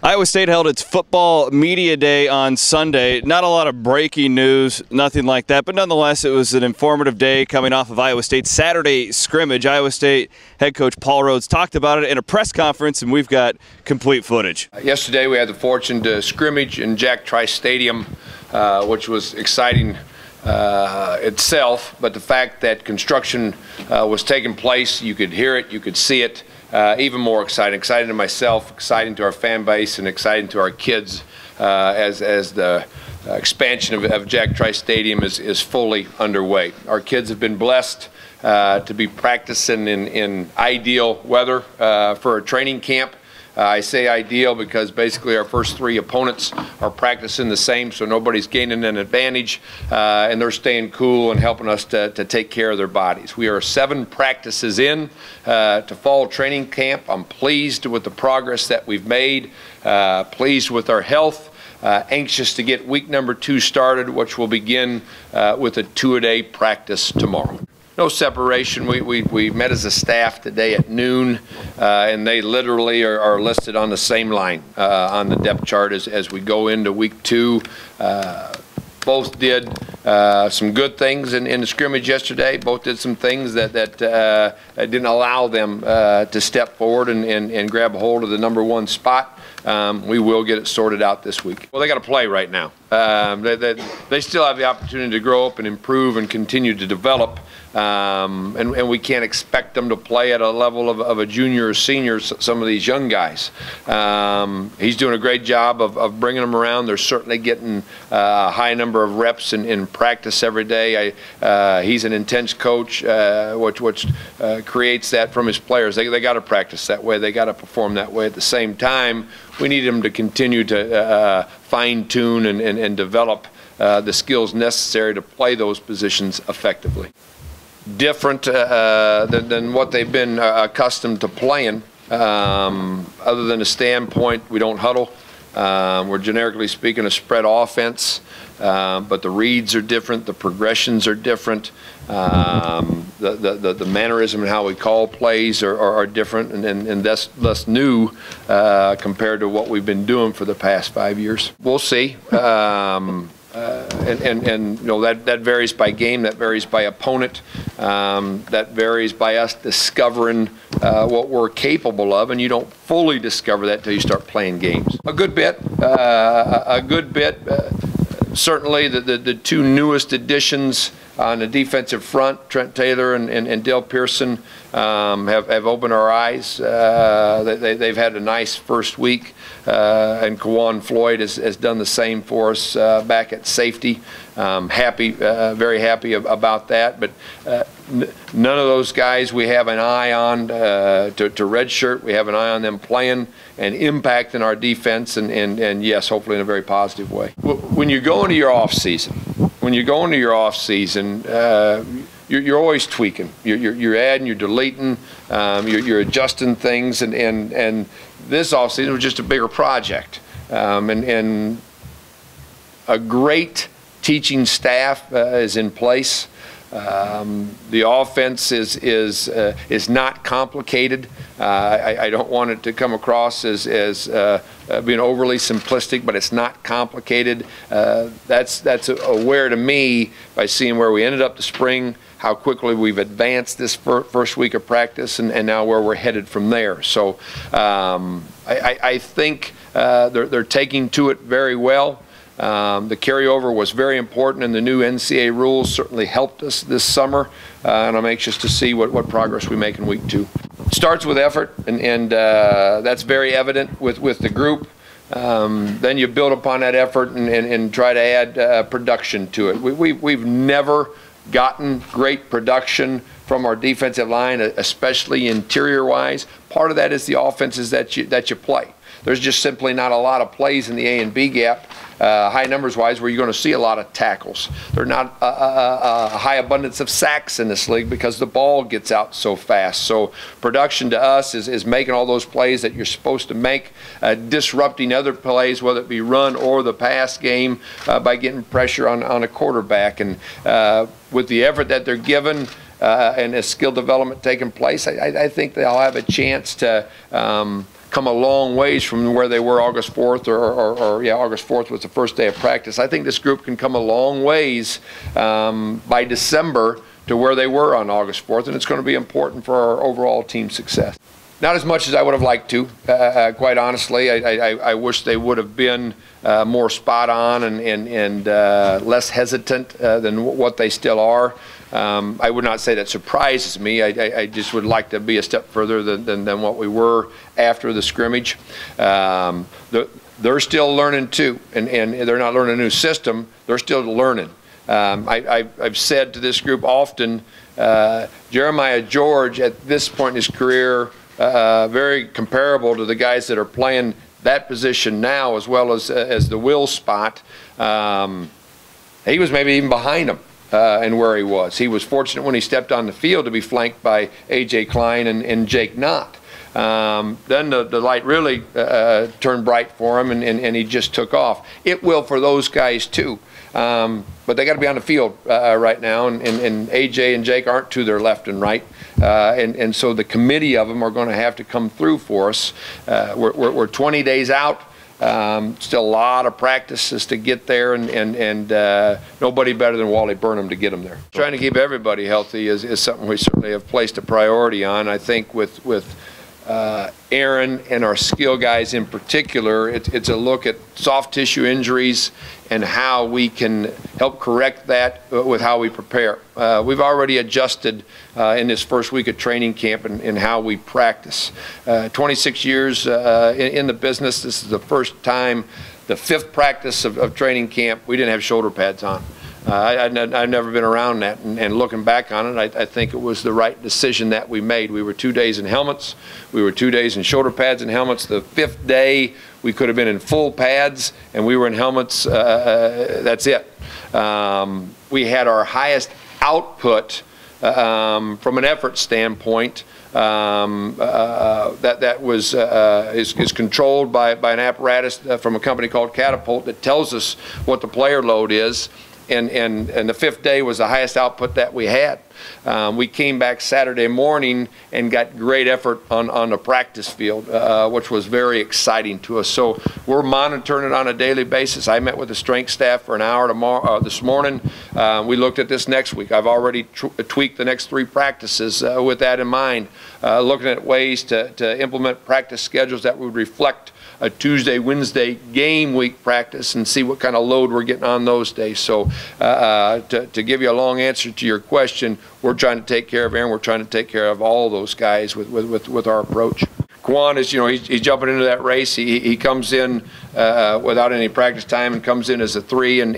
Iowa State held its football media day on Sunday. Not a lot of breaking news, nothing like that, but nonetheless, it was an informative day coming off of Iowa State's Saturday scrimmage. Iowa State head coach Paul Rhoads talked about it in a press conference, and we've got complete footage. Yesterday, we had the fortune to scrimmage in Jack Trice Stadium, which was exciting itself, but the fact that construction was taking place, you could hear it, you could see it, even more exciting. Exciting to myself, exciting to our fan base, and exciting to our kids as the expansion of Jack Trice Stadium is fully underway. Our kids have been blessed to be practicing in ideal weather for a training camp. I say ideal because basically our first three opponents are practicing the same, so nobody's gaining an advantage, and they're staying cool and helping us to take care of their bodies. We are 7 practices in to fall training camp. I'm pleased with the progress that we've made, pleased with our health, anxious to get week number 2 started, which will begin with a 2-a-day practice tomorrow. No separation. We met as a staff today at noon, and they literally are listed on the same line on the depth chart as we go into week 2. Both did some good things in the scrimmage yesterday. Both did some things that didn't allow them to step forward and grab a hold of the #1 spot. We will get it sorted out this week. Well, they got to play right now. They still have the opportunity to grow up and improve and continue to develop. And we can't expect them to play at a level of a junior or senior, some of these young guys. He's doing a great job of bringing them around. They're certainly getting a high number of reps in practice every day. He's an intense coach, which creates that from his players. They got to practice that way. They got to perform that way. At the same time, we need them to continue to fine-tune and develop the skills necessary to play those positions effectively. Different than what they've been accustomed to playing. Other than a standpoint, we don't huddle. We're generically speaking a spread offense, but the reads are different, the progressions are different, the mannerism and how we call plays are different, and that's less new compared to what we've been doing for the past 5 years. We'll see. And you know, that varies by game, that varies by opponent, that varies by us discovering what we're capable of, and you don't fully discover that until you start playing games. A good bit. Certainly the 2 newest additions on the defensive front, Trent Taylor and Dale Pearson, have opened our eyes. They've had a nice first week, and Kawan Floyd has done the same for us back at safety. Happy, very happy about that. But none of those guys we have an eye on to redshirt. We have an eye on them playing and impacting our defense, and yes, hopefully in a very positive way. When you go into your off season, you're always tweaking. You're adding, you're deleting, you're adjusting things, and this off season was just a bigger project, and a great teaching staff is in place. The offense is not complicated. I don't want it to come across as being overly simplistic, but it's not complicated. That's aware to me by seeing where we ended up the spring, how quickly we've advanced this first week of practice, and now where we're headed from there. So I think they're taking to it very well. The carryover was very important, and the new NCAA rules certainly helped us this summer, and I'm anxious to see what progress we make in week 2. It starts with effort, and that's very evident with the group. Then you build upon that effort and try to add production to it. We've never gotten great production from our defensive line, especially interior-wise. Part of that is the offenses that you play. There's just simply not a lot of plays in the A and B gap, high numbers-wise, where you're going to see a lot of tackles. There's not a high abundance of sacks in this league because the ball gets out so fast. So production to us is making all those plays that you're supposed to make, disrupting other plays, whether it be run or the pass game, by getting pressure on a quarterback. And with the effort that they're given, and as skill development taking place, I think they'll have a chance to come a long ways from where they were August 4th, or yeah, August 4th was the first day of practice. I think this group can come a long ways by December to where they were on August 4th, and it's going to be important for our overall team success. Not as much as I would have liked to, quite honestly. I wish they would have been more spot on and less hesitant than what they still are. I would not say that surprises me. I just would like to be a step further than what we were after the scrimmage. They're still learning too, and they're not learning a new system. They're still learning. I've said to this group often, Jeremiah George at this point in his career, very comparable to the guys that are playing that position now, as well as the will spot. He was maybe even behind him in where he was. He was fortunate when he stepped on the field to be flanked by A.J. Klein and Jake Knott. Then the light really turned bright for him, and he just took off. It will for those guys too. But they got to be on the field right now, and AJ and Jake aren't to their left and right, and so the committee of them are going to have to come through for us. We're 20 days out. Still a lot of practices to get there, and nobody better than Wally Burnham to get them there. Trying to keep everybody healthy is something we certainly have placed a priority on. I think with Aaron and our skill guys in particular, it's a look at soft tissue injuries and how we can help correct that with how we prepare. We've already adjusted in this first week of training camp and how we practice. 26 years in the business, this is the first time, the fifth practice of training camp, we didn't have shoulder pads on. I've never been around that, and looking back on it, I think it was the right decision that we made. We were 2 days in helmets. We were 2 days in shoulder pads and helmets. The fifth day, we could have been in full pads, and we were in helmets. That's it. We had our highest output from an effort standpoint. That is controlled by an apparatus from a company called Catapult that tells us what the player load is. And the fifth day was the highest output that we had. We came back Saturday morning and got great effort on the practice field, which was very exciting to us. So we're monitoring it on a daily basis. I met with the strength staff for an hour this morning. We looked at this next week. I've already tweaked the next 3 practices with that in mind, looking at ways to implement practice schedules that would reflect a Tuesday, Wednesday game week practice and see what kind of load we're getting on those days. So to give you a long answer to your question, we're trying to take care of Aaron. We're trying to take care of all those guys with our approach. Quan is, he's jumping into that race. He comes in without any practice time and comes in as a 3, and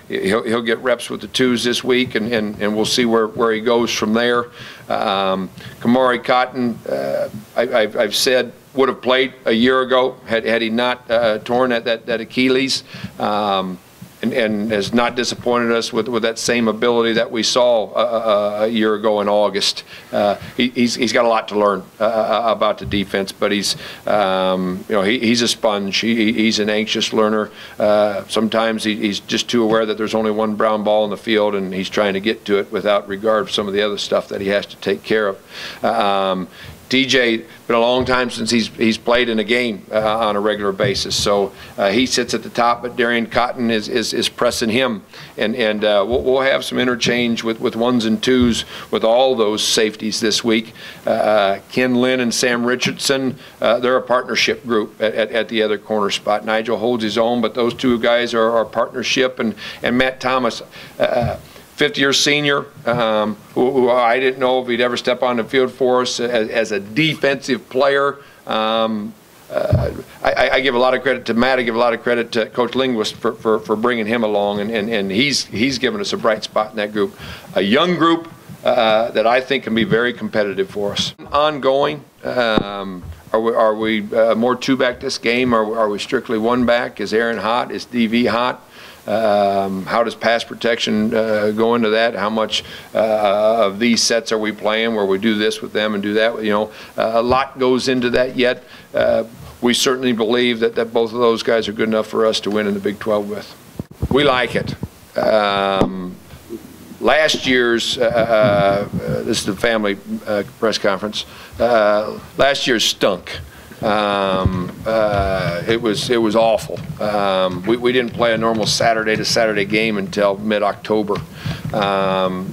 he'll get reps with the 2s this week, and we'll see where he goes from there. Kamari Cotton, I've said, would have played a year ago had he not torn that Achilles, and has not disappointed us with that same ability that we saw a year ago in August. He's got a lot to learn about the defense, but he's a sponge. He's an anxious learner. Sometimes he's just too aware that there's only one brown ball in the field, and he's trying to get to it without regard for some of the other stuff that he has to take care of. TJ, been a long time since he's played in a game on a regular basis, so he sits at the top, but Darian Cotton is pressing him, and we'll have some interchange with 1s and 2s with all those safeties this week. Ken Lynn and Sam Richardson, they're a partnership group at the other corner spot. Nigel holds his own, but those 2 guys are our partnership, and Matt Thomas, 5th-year senior, who I didn't know if he'd ever step on the field for us as a defensive player. I give a lot of credit to Matt. I give a lot of credit to Coach Linguist for bringing him along, and he's given us a bright spot in that group. A young group that I think can be very competitive for us. Ongoing, are we more 2-back this game? Are we strictly 1-back? Is Aaron hot? Is DV hot? How does pass protection go into that? How much of these sets are we playing where we do this with them and do that? A lot goes into that yet. We certainly believe that both of those guys are good enough for us to win in the Big 12 with. We like it. Last year's, this is the family press conference, last year's stunk. It was awful. We didn't play a normal Saturday to Saturday game until mid-October.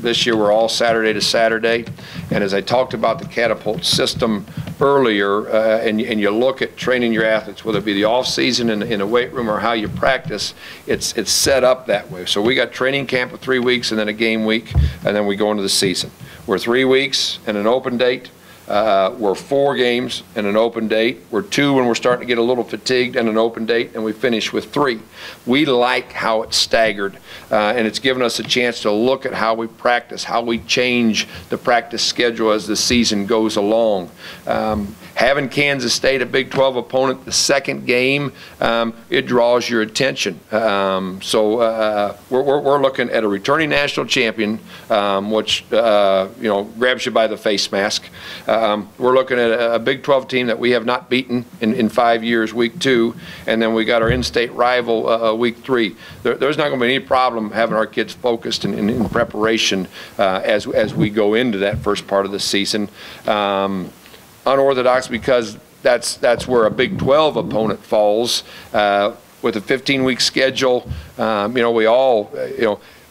This year we're all Saturday to Saturday, and as I talked about the catapult system earlier, and you look at training your athletes, whether it be the off season in a weight room or how you practice, it's set up that way. So we got training camp of 3 weeks and then a game week, and then we go into the season. We're 3 weeks and an open date. We're 4 games and an open date. We're 2 when we're starting to get a little fatigued and an open date, and we finish with 3. We like how it's staggered, and it's given us a chance to look at how we practice, how we change the practice schedule as the season goes along. Having Kansas State, a Big 12 opponent, the second game, it draws your attention. So we're looking at a returning national champion, which grabs you by the face mask. We're looking at a Big 12 team that we have not beaten in 5 years, week 2, and then we got our in-state rival week 3. There's not going to be any problem having our kids focused in preparation as we go into that first part of the season. Unorthodox because that's where a Big 12 opponent falls with a 15-week schedule. We all,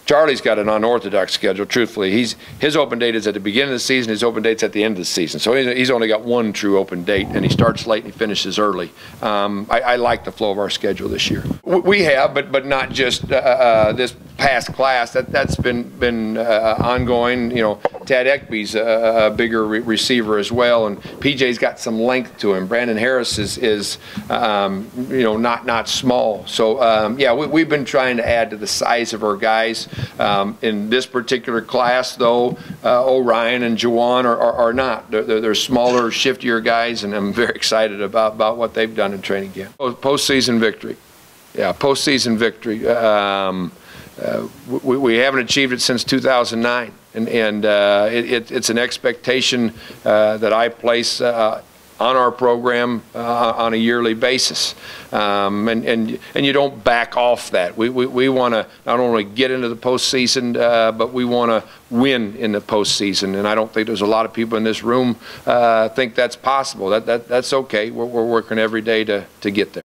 Charlie's got an unorthodox schedule, truthfully. His open date is at the beginning of the season, his open date's at the end of the season. So he's only got 1 true open date, and he starts late and he finishes early. I like the flow of our schedule this year. We have, but not just this past class. That's been ongoing. Tad Ekby's a bigger receiver as well, and PJ's got some length to him. Brandon Harris is not small. So yeah, we've been trying to add to the size of our guys. In this particular class, though, Orion and Juwan are not. They're smaller, shiftier guys, and I'm very excited about what they've done in training camp. Postseason victory. Yeah, postseason victory. We haven't achieved it since 2009, and it's an expectation that I place on our program on a yearly basis, and you don't back off that. We want to not only get into the postseason, but we want to win in the postseason. And I don't think there's a lot of people in this room think that's possible. That's okay. We're working every day to get there.